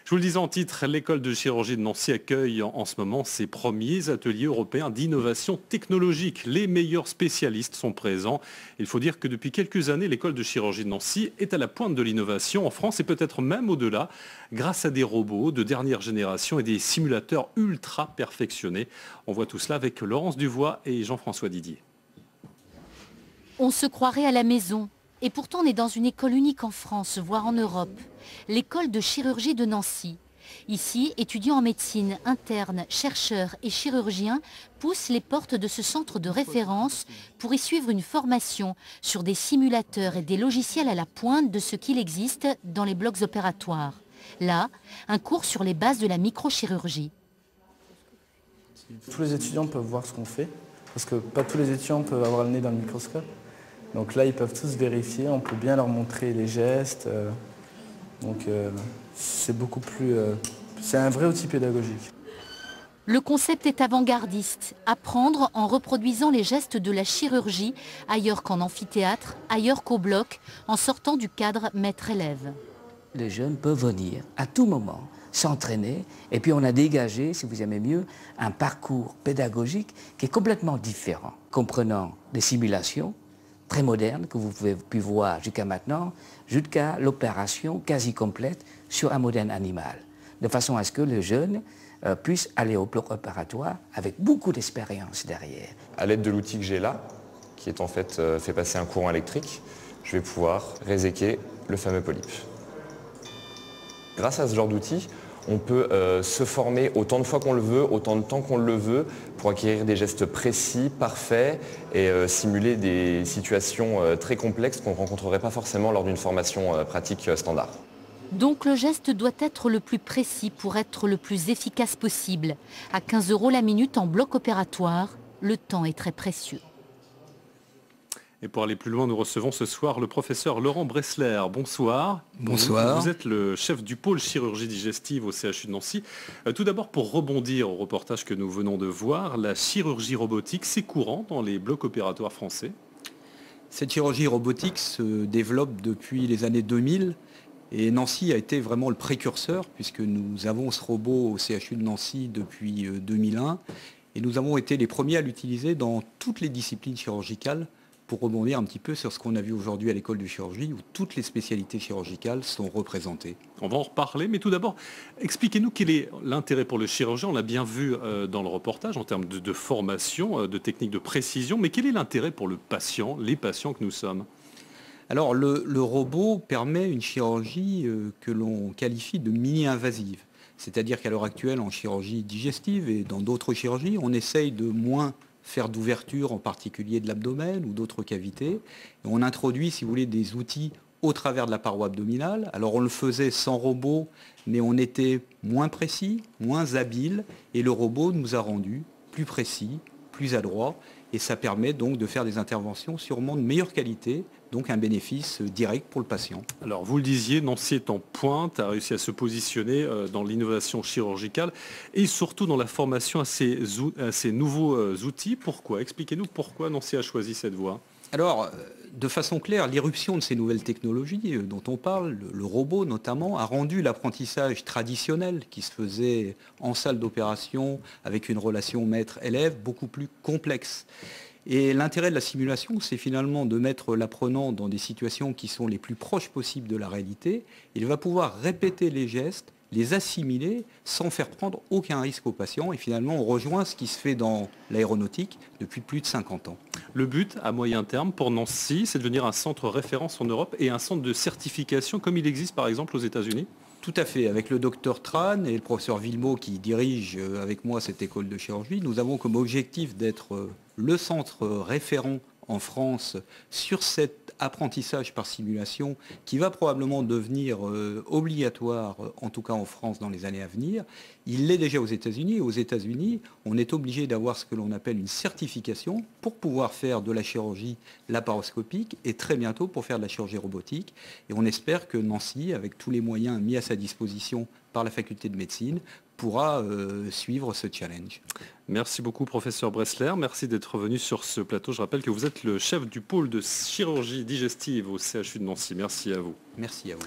Je vous le disais en titre, l'école de chirurgie de Nancy accueille en ce moment ses premiers ateliers européens d'innovation technologique. Les meilleurs spécialistes sont présents. Il faut dire que depuis quelques années, l'école de chirurgie de Nancy est à la pointe de l'innovation en France et peut-être même au-delà, grâce à des robots de dernière génération et des simulateurs ultra perfectionnés. On voit tout cela avec Laurence Duvois et Jean-François Didier. On se croirait à la maison. Et pourtant, on est dans une école unique en France, voire en Europe. L'école de chirurgie de Nancy. Ici, étudiants en médecine, internes, chercheurs et chirurgiens poussent les portes de ce centre de référence pour y suivre une formation sur des simulateurs et des logiciels à la pointe de ce qu'il existe dans les blocs opératoires. Là, un cours sur les bases de la microchirurgie. Tous les étudiants peuvent voir ce qu'on fait, parce que pas tous les étudiants peuvent avoir le nez dans le microscope. Donc là, ils peuvent tous vérifier, on peut bien leur montrer les gestes. C'est beaucoup plus... c'est un vrai outil pédagogique. Le concept est avant-gardiste. Apprendre en reproduisant les gestes de la chirurgie ailleurs qu'en amphithéâtre, ailleurs qu'au bloc, en sortant du cadre maître-élève. Les jeunes peuvent venir à tout moment s'entraîner et puis on a dégagé, si vous aimez mieux, un parcours pédagogique qui est complètement différent, comprenant des simulations très modernes que vous avez pu voir jusqu'à maintenant, jusqu'à l'opération quasi complète sur un modèle animal, de façon à ce que les jeunes puissent aller au bloc opératoire avec beaucoup d'expérience derrière. À l'aide de l'outil que j'ai là, qui est en fait fait passer un courant électrique, je vais pouvoir réséquer le fameux polype. Grâce à ce genre d'outil, on peut se former autant de fois qu'on le veut, autant de temps qu'on le veut, pour acquérir des gestes précis, parfaits et simuler des situations très complexes qu'on ne rencontrerait pas forcément lors d'une formation pratique standard. Donc le geste doit être le plus précis pour être le plus efficace possible. À 15 € la minute en bloc opératoire, le temps est très précieux. Et pour aller plus loin, nous recevons ce soir le professeur Laurent Bressler. Bonsoir. Bonsoir. Vous êtes le chef du pôle chirurgie digestive au CHU de Nancy. Tout d'abord, pour rebondir au reportage que nous venons de voir, la chirurgie robotique, c'est courant dans les blocs opératoires français? Cette chirurgie robotique se développe depuis les années 2000 et Nancy a été vraiment le précurseur puisque nous avons ce robot au CHU de Nancy depuis 2001 et nous avons été les premiers à l'utiliser dans toutes les disciplines chirurgicales, pour rebondir un petit peu sur ce qu'on a vu aujourd'hui à l'école de chirurgie où toutes les spécialités chirurgicales sont représentées. On va en reparler, mais tout d'abord, expliquez-nous quel est l'intérêt pour le chirurgien. On l'a bien vu dans le reportage en termes de formation, de techniques de précision, mais quel est l'intérêt pour le patient, les patients que nous sommes? Alors le robot permet une chirurgie que l'on qualifie de mini-invasive. C'est-à-dire qu'à l'heure actuelle, en chirurgie digestive et dans d'autres chirurgies, on essaye de moins faire d'ouverture, en particulier de l'abdomen ou d'autres cavités. Et on introduit, si vous voulez, des outils au travers de la paroi abdominale. Alors on le faisait sans robot, mais on était moins précis, moins habile, et le robot nous a rendus plus précis, plus adroits, et ça permet donc de faire des interventions sûrement de meilleure qualité, donc un bénéfice direct pour le patient. Alors vous le disiez, Nancy est en pointe, a réussi à se positionner dans l'innovation chirurgicale et surtout dans la formation à ces nouveaux outils. Pourquoi? Expliquez-nous pourquoi Nancy a choisi cette voie. Alors, de façon claire, l'irruption de ces nouvelles technologies dont on parle, le robot notamment, a rendu l'apprentissage traditionnel qui se faisait en salle d'opération avec une relation maître-élève beaucoup plus complexe. Et l'intérêt de la simulation, c'est finalement de mettre l'apprenant dans des situations qui sont les plus proches possibles de la réalité. Il va pouvoir répéter les gestes, les assimiler sans faire prendre aucun risque au patient. Et finalement, on rejoint ce qui se fait dans l'aéronautique depuis plus de 50 ans. Le but, à moyen terme, pour Nancy, c'est de devenir un centre référence en Europe et un centre de certification comme il existe par exemple aux États-Unis? Tout à fait. Avec le docteur Tran et le professeur Villemot qui dirige avec moi cette école de chirurgie, nous avons comme objectif d'être le centre référent en France sur cet apprentissage par simulation qui va probablement devenir obligatoire, en tout cas en France dans les années à venir. Il l'est déjà aux États-Unis. Aux États-Unis, on est obligé d'avoir ce que l'on appelle une certification pour pouvoir faire de la chirurgie laparoscopique et très bientôt pour faire de la chirurgie robotique. Et on espère que Nancy, avec tous les moyens mis à sa disposition par la faculté de médecine, pourra suivre ce challenge. Merci beaucoup professeur Bressler, merci d'être venu sur ce plateau. Je rappelle que vous êtes le chef du pôle de chirurgie digestive au CHU de Nancy. Merci à vous. Merci à vous.